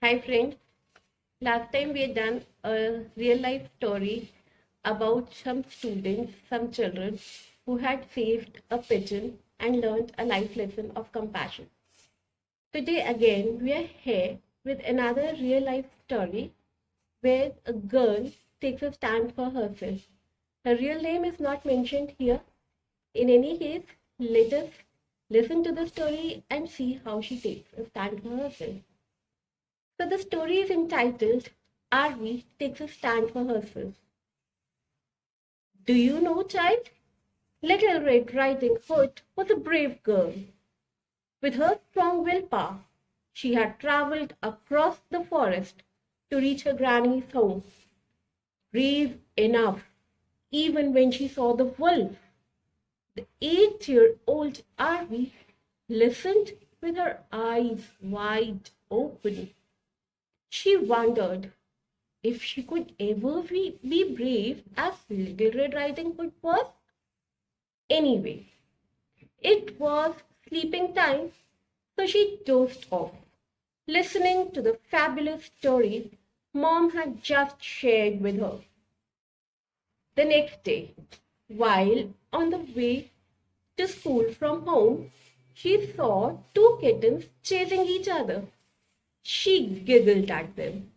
Hi friends, last time we had done a real life story about some students, some children who had saved a pigeon and learned a life lesson of compassion. Today again we are here with another real life story where a girl takes a stand for herself. Her real name is not mentioned here. In any case, let us listen to the story and see how she takes a stand for herself. So the story is entitled Aarvi Takes a Stand for Herself. Do you know, child? Little Red Riding Hood was a brave girl. With her strong willpower, she had travelled across the forest to reach her granny's home. Brave enough, even when she saw the wolf. The 8-year-old Aarvi listened with her eyes wide open. She wondered if she could ever be brave as Little Red Riding Hood was. Anyway, it was sleeping time, so she dozed off, listening to the fabulous story Mom had just shared with her. The next day, while on the way to school from home, she saw two kittens chasing each other. She giggled at them.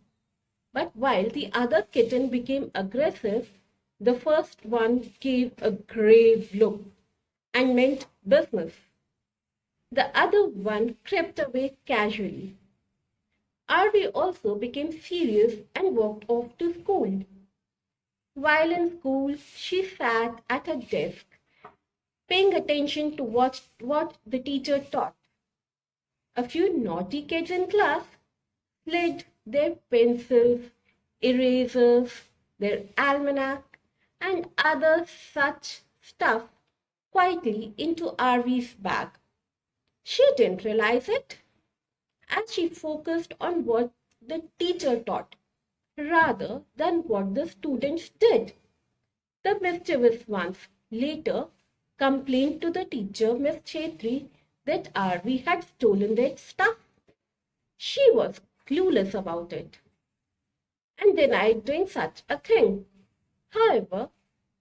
But while the other kitten became aggressive, the first one gave a grave look and meant business. The other one crept away casually. Arvi also became serious and walked off to school. While in school, she sat at her desk, paying attention to what the teacher taught. A few naughty kids in class slid their pencils, erasers, their almanac, and other such stuff quietly into Arvi's bag. She didn't realize it as she focused on what the teacher taught rather than what the students did. The mischievous ones later complained to the teacher, Miss Chetri, that Arvi had stolen their stuff. She was clueless about it and denied doing such a thing. However,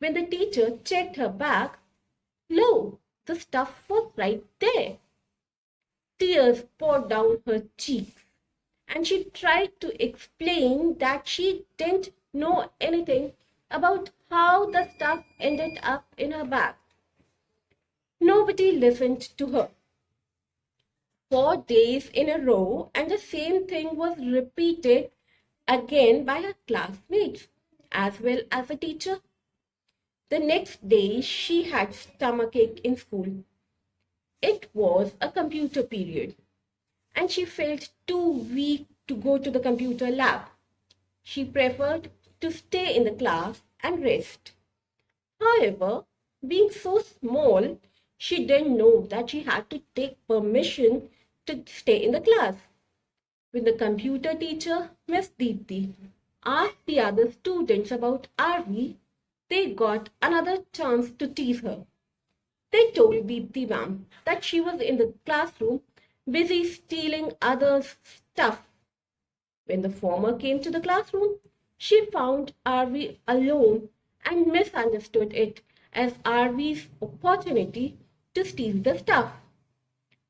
when the teacher checked her bag, lo, the stuff was right there. Tears poured down her cheeks, and she tried to explain that she didn't know anything about how the stuff ended up in her bag. Nobody listened to her. 4 days in a row, and the same thing was repeated again by her classmates as well as the teacher. The next day, she had stomachache in school. It was a computer period, and she felt too weak to go to the computer lab. She preferred to stay in the class and rest. However, being so small, she didn't know that she had to take permission to stay in the class. When the computer teacher, Miss Deepthi, asked the other students about Aarvi, they got another chance to tease her. They told Deepthi ma'am that she was in the classroom busy stealing others' stuff. When the former came to the classroom, she found Aarvi alone and misunderstood it as Aarvi's opportunity to steal the stuff.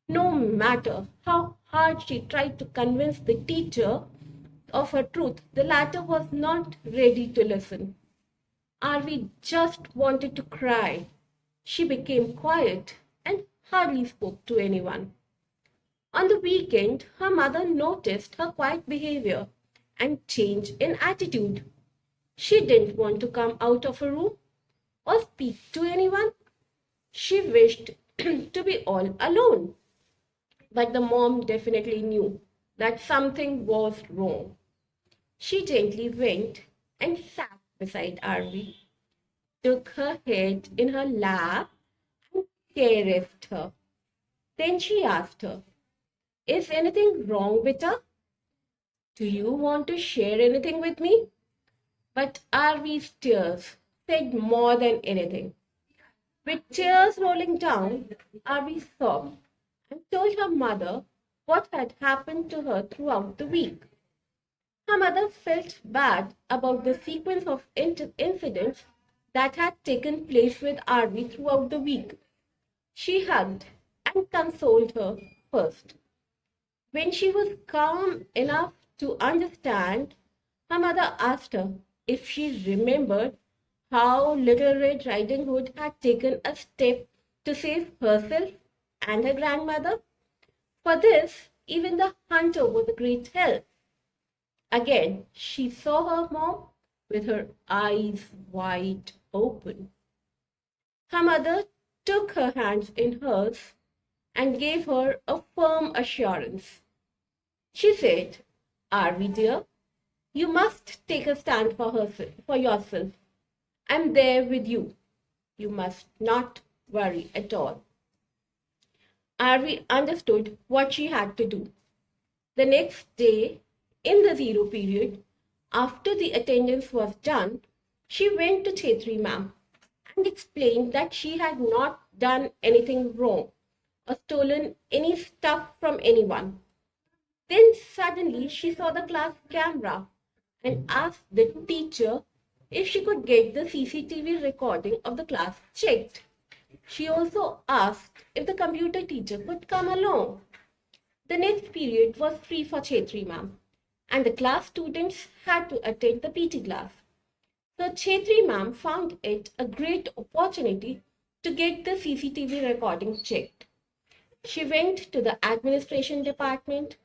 No matter how hard she tried to convince the teacher of her truth, the latter was not ready to listen. Aarvi just wanted to cry. She became quiet and hardly spoke to anyone. On the weekend, her mother noticed her quiet behavior and change in attitude. She didn't want to come out of her room or speak to anyone. She wished to be all alone. But the mom definitely knew that something was wrong. She gently went and sat beside Arvi, took her head in her lap, and caressed her. Then she asked her, "Is anything wrong with her? Do you want to share anything with me?" But Arvi's tears said more than anything. With tears rolling down, Arvi sobbed and told her mother what had happened to her throughout the week. Her mother felt bad about the sequence of incidents that had taken place with Aarvi throughout the week. She hugged and consoled her first. When she was calm enough to understand, her mother asked her if she remembered how Little Red Riding Hood had taken a step to save herself and her grandmother. For this, even the hunter was a great help. Again, she saw her mom with her eyes wide open. Her mother took her hands in hers and gave her a firm assurance. She said, Aarvi dear, you must take a stand for yourself. I'm there with you. You must not worry at all. Aarvi understood what she had to do. The next day, in the zero period, after the attendance was done, she went to Chetri ma'am and explained that she had not done anything wrong or stolen any stuff from anyone. Then suddenly she saw the class camera and asked the teacher if she could get the CCTV recording of the class checked. She also asked if the computer teacher could come along. The next period was free for Chetri ma'am, and the class students had to attend the PT class. So Chetri ma'am found it a great opportunity to get the CCTV recording checked. She went to the administration department,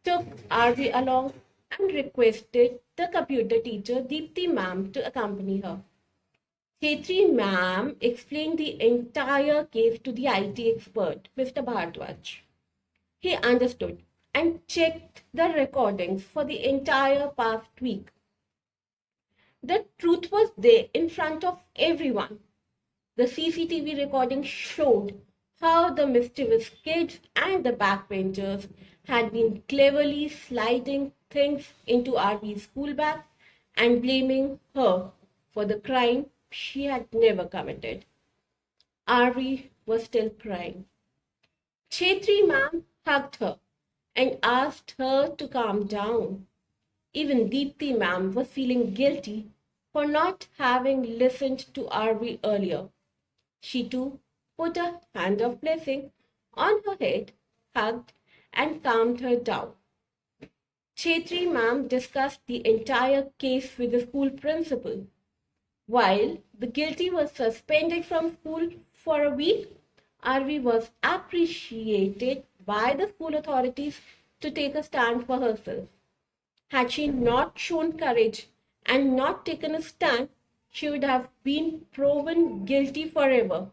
took Aarvi along, and requested the computer teacher Deepti ma'am to accompany her. Chetri ma'am explained the entire case to the IT expert, Mr. Bhardwaj. He understood and checked the recordings for the entire past week. The truth was there in front of everyone. The CCTV recording showed how the mischievous kids and the backbenchers had been cleverly sliding things into Aarvi's school bag and blaming her for the crime she had never committed. Aarvi was still crying. Chetri ma'am hugged her and asked her to calm down. Even Deepti ma'am was feeling guilty for not having listened to Aarvi earlier. She too put a hand of blessing on her head, hugged, and calmed her down. Chetri ma'am discussed the entire case with the school principal. While the guilty was suspended from school for a week, Aarvi was appreciated by the school authorities to take a stand for herself. Had she not shown courage and not taken a stand, she would have been proven guilty forever.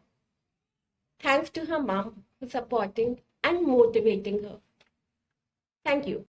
Thanks to her mom for supporting and motivating her. Thank you.